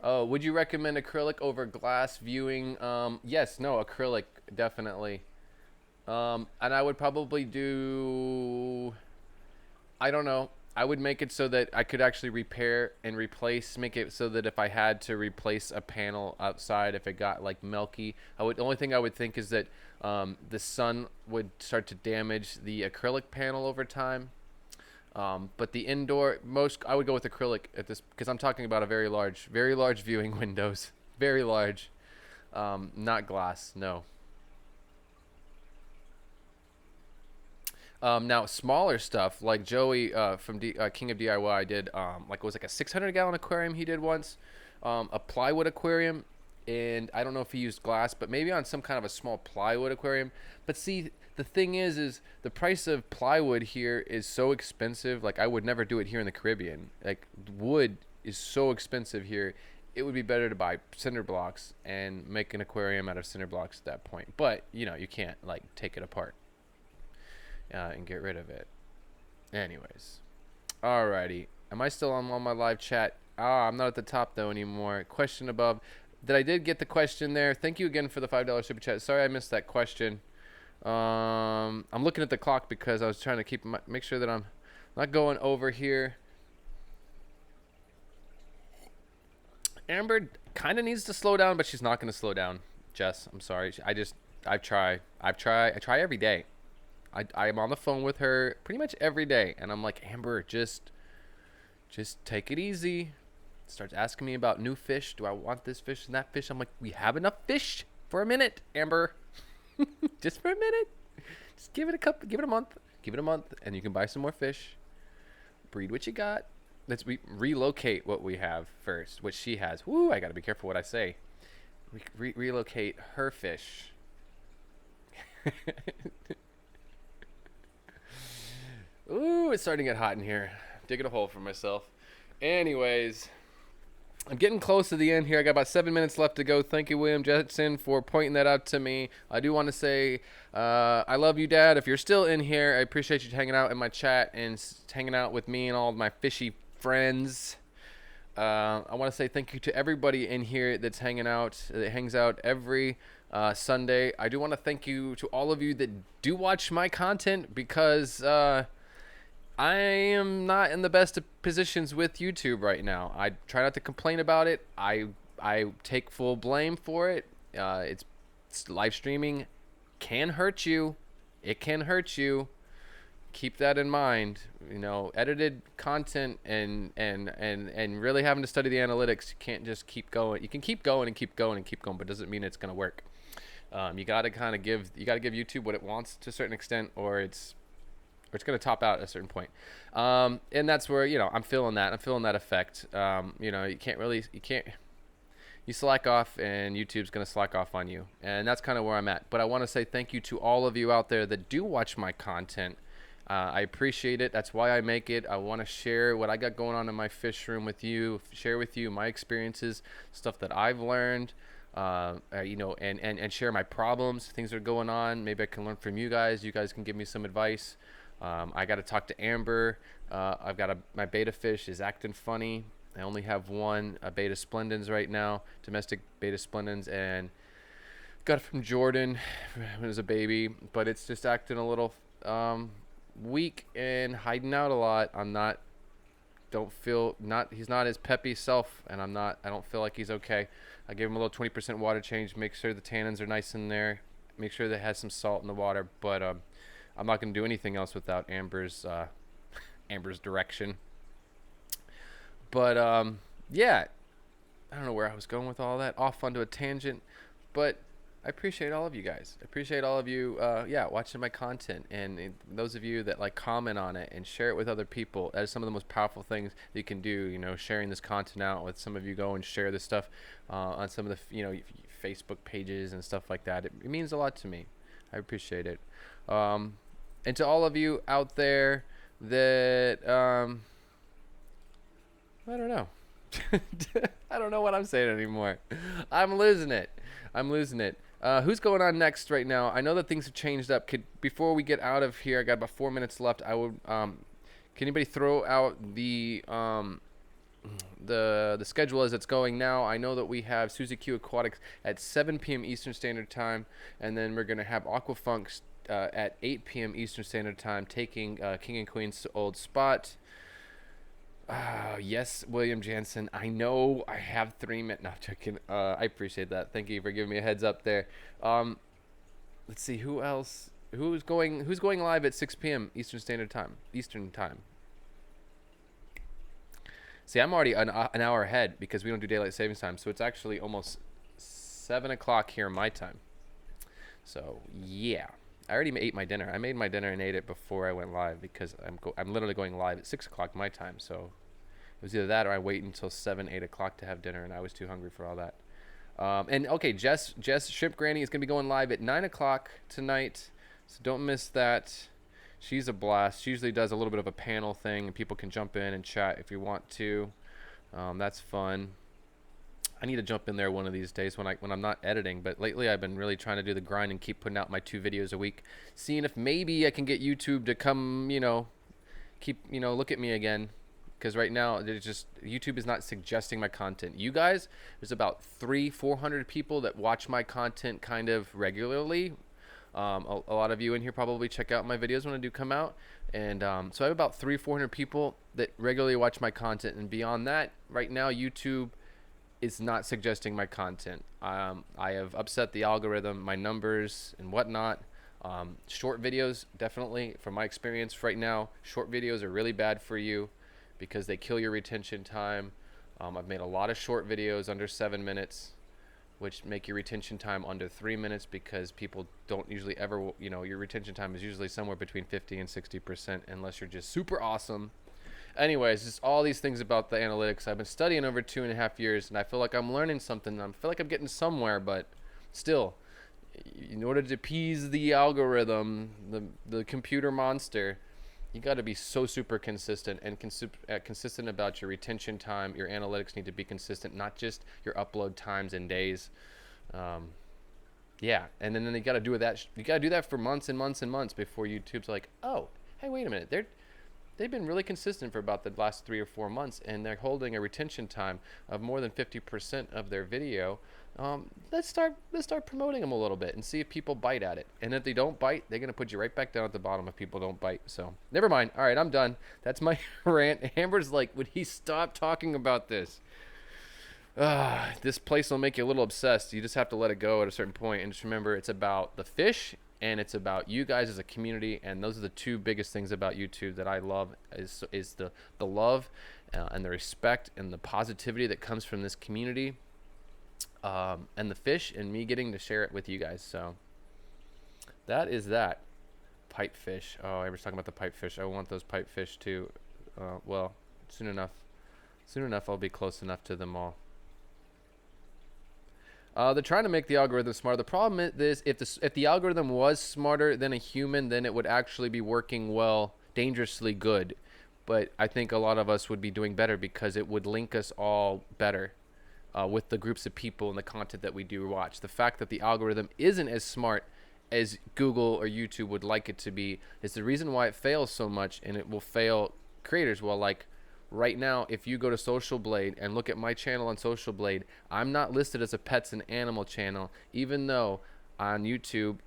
Oh, would you recommend acrylic over glass viewing? Yes, no, acrylic, definitely. And I would probably do, I don't know. I would make it so that I could actually repair and replace, make it so that if I had to replace a panel outside, if it got like milky, the only thing I would think is that the sun would start to damage the acrylic panel over time. But the indoor, I would go with acrylic at this, because I'm talking about a very large viewing windows, very large, not glass, no. Now smaller stuff like Joey from King of DIY did, like it was like a 600-gallon aquarium he did once, a plywood aquarium, and I don't know if he used glass, but maybe on some kind of a small plywood aquarium. But see, the thing is the price of plywood here is so expensive. Like I would never do it here in the Caribbean. Like wood is so expensive here. It would be better to buy cinder blocks and make an aquarium out of cinder blocks at that point. But you can't like take it apart and get rid of it. Anyways, alrighty. Am I still on my live chat? I'm not at the top though anymore. Question above. I did get the question there. Thank you again for the $5 super chat. Sorry I missed that question. I'm looking at the clock because I was trying to make sure that I'm not going over here. Amber kind of needs to slow down, but she's not going to slow down. Jess, I'm sorry. I try every day. I'm on the phone with her pretty much every day, and I'm like, Amber, just take it easy. Starts asking me about new fish. Do I want this fish and that fish? I'm like, we have enough fish for a minute, Amber. Just for a minute. Just give it a month, and you can buy some more fish. Breed what you got. Let's relocate what we have first, what she has. Woo, I gotta be careful what I say. Relocate her fish. Ooh, it's starting to get hot in here. Digging a hole for myself. Anyways, I'm getting close to the end here. I got about 7 minutes left to go. Thank you, William Jetson, for pointing that out to me. I do want to say I love you, Dad. If you're still in here, I appreciate you hanging out in my chat and hanging out with me and all of my fishy friends. I want to say thank you to everybody in here that hangs out every Sunday. I do want to thank you to all of you that do watch my content, because I am not in the best of positions with YouTube right now. I try not to complain about it. I take full blame for it. It's live streaming can hurt you. It can hurt you. Keep that in mind. Edited content and really having to study the analytics. You can't just keep going. You can keep going and keep going and keep going, but it doesn't mean it's gonna work. You gotta give YouTube what it wants to a certain extent, or it's going to top out at a certain point. And that's where, I'm feeling that effect. You slack off and YouTube's going to slack off on you. And that's kind of where I'm at. But I want to say thank you to all of you out there that do watch my content. I appreciate it. That's why I make it. I want to share what I got going on in my fish room with you, share with you my experiences, stuff that I've learned, and share my problems, things that are going on. Maybe I can learn from you guys. You guys can give me some advice. I got to talk to Amber. I've got my beta fish is acting funny. I only have one, a beta splendens right now, domestic beta splendens, and got it from Jordan when it was a baby, but it's just acting a little, weak and hiding out a lot. He's not his peppy self, and I don't feel like he's okay. I gave him a little 20% water change, make sure the tannins are nice in there, make sure that has some salt in the water, but I'm not going to do anything else without Amber's direction. But yeah, I don't know where I was going with all that, off onto a tangent, but I appreciate all of you guys. I appreciate all of you, watching my content, and those of you that like comment on it and share it with other people. That is some of the most powerful things that you can do. You know, sharing this content out with some of you. Go and share this stuff on some of the Facebook pages and stuff like that. It means a lot to me. I appreciate it. And to all of you out there that I don't know. I don't know what I'm saying anymore. I'm losing it. Who's going on next right now? I know that things have changed up. Before we get out of here, I got about 4 minutes left. I would can anybody throw out the schedule as it's going now? I know that we have Suzy Q Aquatics at 7 p.m. Eastern Standard Time, and then we're gonna have Aquafunks at 8 p.m. Eastern Standard Time, taking King and Queen's old spot. Yes, William Jansen. I know I have 3 minutes. No, checking. I appreciate that. Thank you for giving me a heads up there. Let's see who else. Who's going live at 6 p.m. Eastern Standard Time. See, I'm already an hour ahead because we don't do daylight savings time, so it's actually almost 7 o'clock here my time. So yeah, I already ate my dinner. I made my dinner and ate it before I went live because I'm literally going live at 6 o'clock my time. So it was either that or I wait until 7, 8 o'clock to have dinner, and I was too hungry for all that. And okay, Jess Shrimp Granny is gonna be going live at 9 o'clock tonight, so don't miss that. She's a blast. She usually does a little bit of a panel thing, and people can jump in and chat if you want to. That's fun. I need to jump in there one of these days when I'm not editing, but lately I've been really trying to do the grind and keep putting out my 2 videos a week, seeing if maybe I can get YouTube to come, look at me again, because right now YouTube is not suggesting my content. You guys, there's about 400 people that watch my content kind of regularly. A lot of you in here probably check out my videos when I do come out, and so I have about 400 people that regularly watch my content, and beyond that, right now YouTube is not suggesting my content. I have upset the algorithm, my numbers and whatnot. Short videos, definitely, from my experience right now, short videos are really bad for you because they kill your retention time. I've made a lot of short videos under 7 minutes, which make your retention time under 3 minutes, because people don't usually ever, your retention time is usually somewhere between 50 and 60% unless you're just super awesome. Anyways, just all these things about the analytics. I've been studying over 2.5 years, and I feel like I'm learning something. I feel like I'm getting somewhere, but still, in order to appease the algorithm, the computer monster, you got to be so super consistent and consistent about your retention time. Your analytics need to be consistent, not just your upload times and days. Yeah, and then you got to do that. You got to do that for months and months and months before YouTube's like, oh, hey, wait a minute, they've been really consistent for about the last 3 or 4 months, and they're holding a retention time of more than 50% of their video. Let's start promoting them a little bit and see if people bite at it. And if they don't bite, they're gonna put you right back down at the bottom if people don't bite. So never mind. All right, I'm done. That's my rant. Amber's like, would he stop talking about this? This place will make you a little obsessed. You just have to let it go at a certain point, and just remember, it's about the fish and it's about you guys as a community, and those are the 2 biggest things about YouTube that I love, is the love and the respect and the positivity that comes from this community, and the fish, and me getting to share it with you guys. So that is that. Pipefish. Oh, I was talking about the pipefish. I want those pipefish too. Well, soon enough I'll be close enough to them all. They're trying to make the algorithm smarter. The problem is if the algorithm was smarter than a human, then it would actually be working well, dangerously good. But I think a lot of us would be doing better because it would link us all better with the groups of people and the content that we do watch. The fact that the algorithm isn't as smart as Google or YouTube would like it to be is the reason why it fails so much, and it will fail creators. Well, like right now, if you go to Social Blade and look at my channel on Social Blade, I'm not listed as a pets and animal channel, even though on YouTube,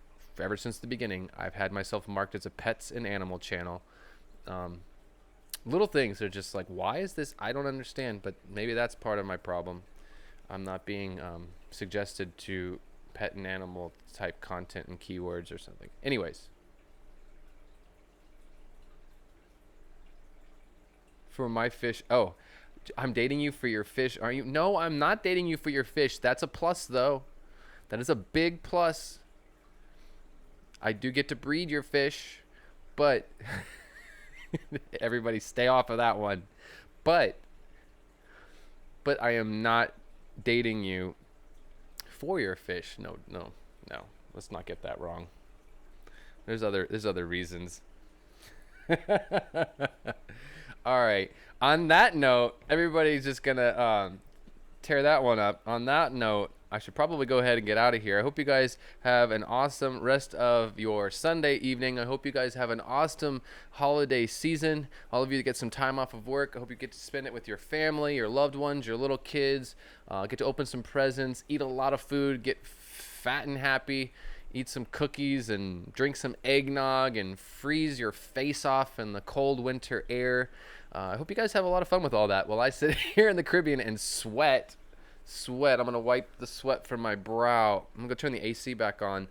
ever since the beginning, I've had myself marked as a pets and animal channel. Little things are just like, why is this? I don't understand, but maybe that's part of my problem. I'm not being suggested to pet and animal type content and keywords or something. Anyways, for my fish. Oh, I'm dating you for your fish. Are you? No, I'm not dating you for your fish. That's a plus, though. That is a big plus. I do get to breed your fish, but everybody stay off of that one. But I am not dating you for your fish. No. Let's not get that wrong. There's other reasons. All right. On that note, everybody's just gonna tear that one up. On that note, I should probably go ahead and get out of here. I hope you guys have an awesome rest of your Sunday evening. I hope you guys have an awesome holiday season. All of you get some time off of work. I hope you get to spend it with your family, your loved ones, your little kids. Get to open some presents, eat a lot of food, get fat and happy, eat some cookies and drink some eggnog and freeze your face off in the cold winter air. I hope you guys have a lot of fun with all that while I sit here in the Caribbean and sweat. I'm gonna wipe the sweat from my brow. I'm gonna turn the AC back on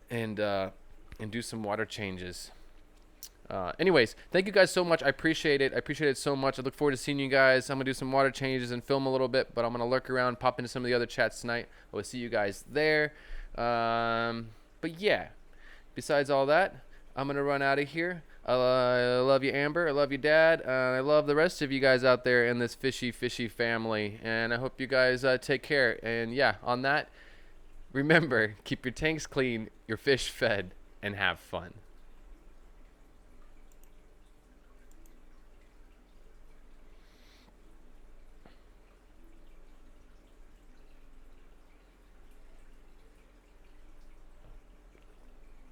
and do some water changes. Anyways, thank you guys so much. I appreciate it so much. I look forward to seeing you guys. I'm gonna do some water changes and film a little bit, but I'm gonna lurk around, pop into some of the other chats tonight. I will see you guys there. But yeah, besides all that, I'm gonna run out of here. I love you, Amber. I love you, Dad. I love the rest of you guys out there in this fishy family. And I hope you guys take care. And yeah, on that, remember, keep your tanks clean, your fish fed, and have fun.